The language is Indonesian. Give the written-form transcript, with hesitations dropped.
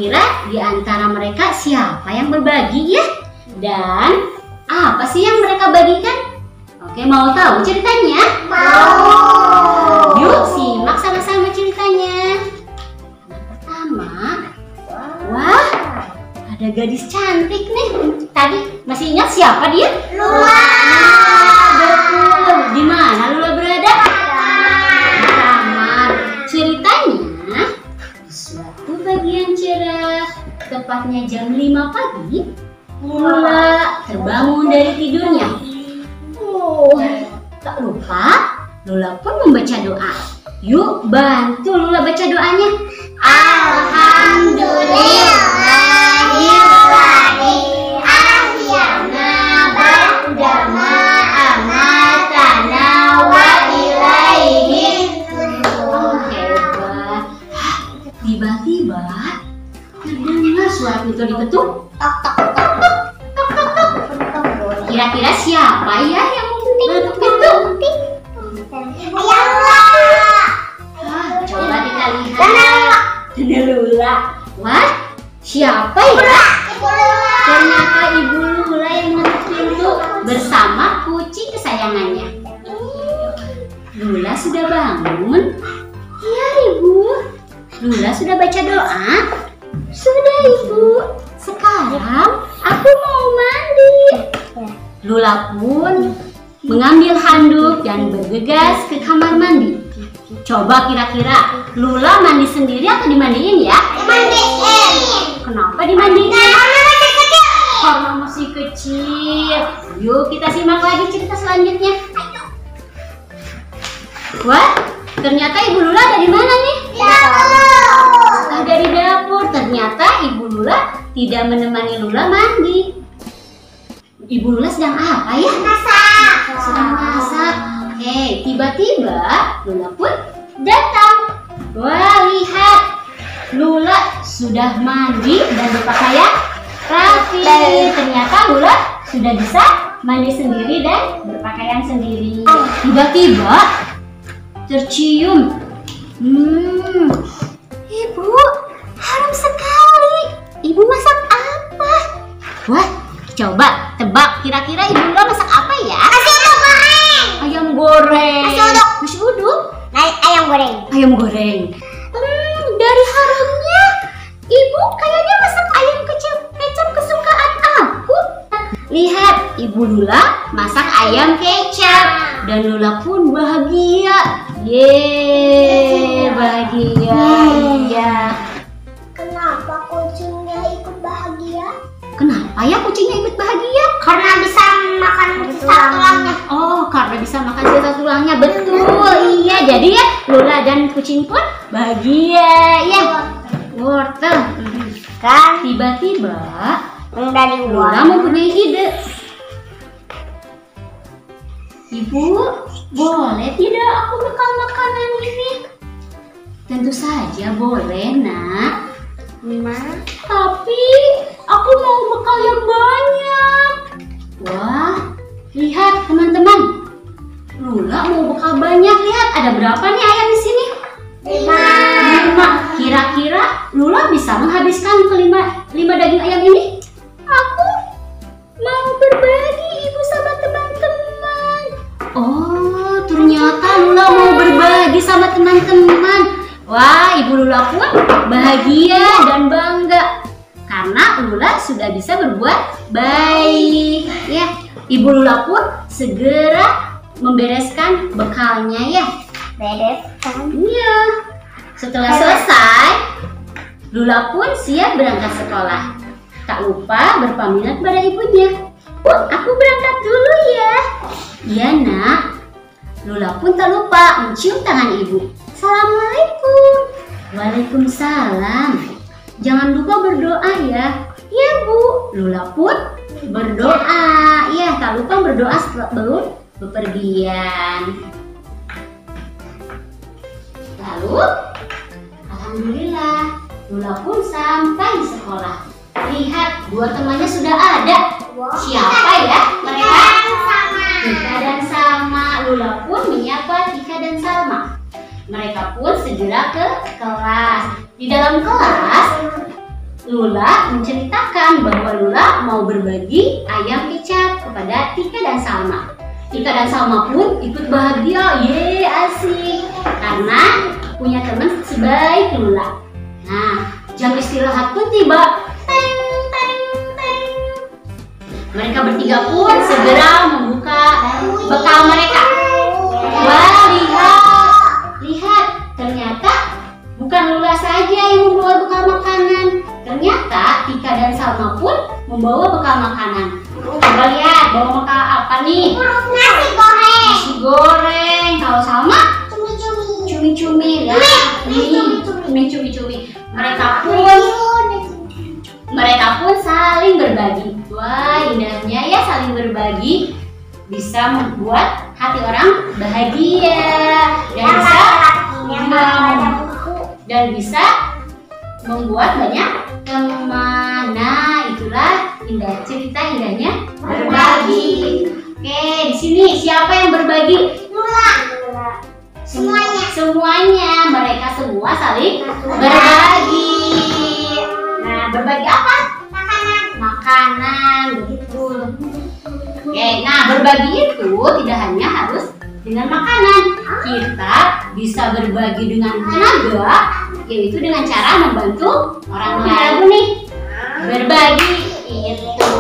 Kira-kira di antara mereka siapa yang berbagi ya? Dan apa sih yang mereka bagikan? Oke, mau tahu ceritanya? Mau. Yuk simak sama-sama ceritanya. Yang pertama, wah, ada gadis cantik nih. Tadi masih ingat siapa dia? Lula. Betul. Di mana Lula berada? Di kamar. Ceritanya, suatu pagi yang cerah, tepatnya jam 5 pagi, Lula terbangun dari tidurnya. Tak lupa, Lula pun membaca doa. Yuk bantu Lula baca doanya. Alhamdulillahirrahmanirrahim. Ahyana ba'dama amatana wa ilaihi nusyur. Hebat. Tiba-tiba terdengar suara pintu diketuk. Tok tok tok tok tok tok. Kira-kira siapa ya yang mengetuk pintu? Ayah Lula. Coba kita lihat. Ada Lula. Wah, siapa ya? Ibu Lula. Ternyata Ibu Lula yang mengetuk pintu bersama kucing kesayangannya. Lula sudah bangun? Iya, Ibu. Lula sudah baca doa? Sudah, Ibu. Sekarang aku mau mandi. Lula pun mengambil handuk dan bergegas ke kamar mandi. Coba kira-kira Lula mandi sendiri atau dimandiin ya? Dimandiin. Kenapa dimandiin? Karena masih kecil. Yuk kita simak lagi cerita selanjutnya. Wah, ternyata Ibu Lula ada di mana nih? Ada di dapur. Ternyata Ibu Lula tidak menemani Lula mandi. Ibu Lula sedang apa ya? Masak. Sedang masak. Oke, tiba-tiba Lula pun datang. Wah, lihat. Lula sudah mandi dan berpakaian rapi. Ternyata Lula sudah bisa mandi sendiri dan berpakaian sendiri. Tiba-tiba tercium. Ibu, harum sekali. Ibu masak apa? Wah, coba tebak kira-kira Ibu Lula masak apa ya? Ayam goreng. Nasi uduk. Ayam goreng. Ayam goreng. Dari harumnya, Ibu kayaknya masak ayam kecap kesukaan aku. Lihat, Ibu Lula masak ayam kecap dan Lula pun bahagia. Yeay, bahagia. Iya. Kenapa kucingnya ikut bahagia? Kenapa ya kucingnya ikut bahagia? Karena bisa makan sisa tulangnya. Oh, karena bisa makan sisa tulangnya. Betul, iya. Jadi ya, Lula dan kucing pun bahagia. Ya, wortel. Kan Tiba-tiba dari Lula mempunyai ide. Ibu, boleh tidak aku bekal makanan ini? Tentu saja boleh, Nak. Tapi aku mau bekal yang banyak. Wah, lihat teman-teman. Lula mau bekal banyak. Lihat, ada berapa nih ayam di sini? 5. Kira-kira Lula bisa menghabiskan kelima daging ayam ini? Aku mau berbagi, Ibu, sama teman-teman. Oh, ternyata Lula mau berbagi sama teman-teman. Wah, Ibu Lula pun bahagia dan bangga karena Lula sudah bisa berbuat baik. Ya, Ibu Lula pun segera membereskan bekalnya ya. Bereskan. Iya. Setelah selesai, Lula pun siap berangkat sekolah. Tak lupa berpamitan kepada ibunya. Aku berangkat dulu ya. Iya, Nak. Lula pun tak lupa mencium tangan ibu. Assalamualaikum. Waalaikumsalam. Jangan lupa berdoa ya. Iya, Bu. Lula pun berdoa. Ya, tak lupa berdoa sebelum bepergian. Lalu, alhamdulillah, Lula pun sampai di sekolah. Lihat, dua temannya sudah ada. Siapa ya mereka? Tika dan Salma. Lula pun menyapa Tika dan Salma. Mereka pun segera ke kelas. Di dalam kelas, Lula menceritakan bahwa Lula mau berbagi ayam kecap kepada Tika dan Salma. Tika dan Salma pun ikut bahagia, ye asik, karena punya teman sebaik Lula. Nah, jam istirahat pun tiba. Teng, teng, teng. Mereka bertiga pun segera membuka bekal mereka. Wah, lihat, ternyata bukan Lula saja yang membawa bekal makanan. Ternyata Tika dan Salma pun membawa bekal makanan. Coba lihat, bawa bekal apa nih? Nasi goreng. Nasi goreng. Kalau Salma? Cumi-cumi. Cumi-cumi. Mereka pun saling berbagi. Wah, indahnya ya saling berbagi. Bisa membuat hati orang bahagia dan bisa membuat banyak teman. Nah, itulah cerita indahnya berbagi. Oke, di sini siapa yang berbagi? Lula. Semuanya. Mereka semua saling berbagi. Nah, berbagi apa? Makanan, betul. Oke, nah berbagi itu tidak hanya harus dengan makanan. Kita bisa berbagi dengan tenaga, yaitu dengan cara membantu orang lain nih. Berbagi itu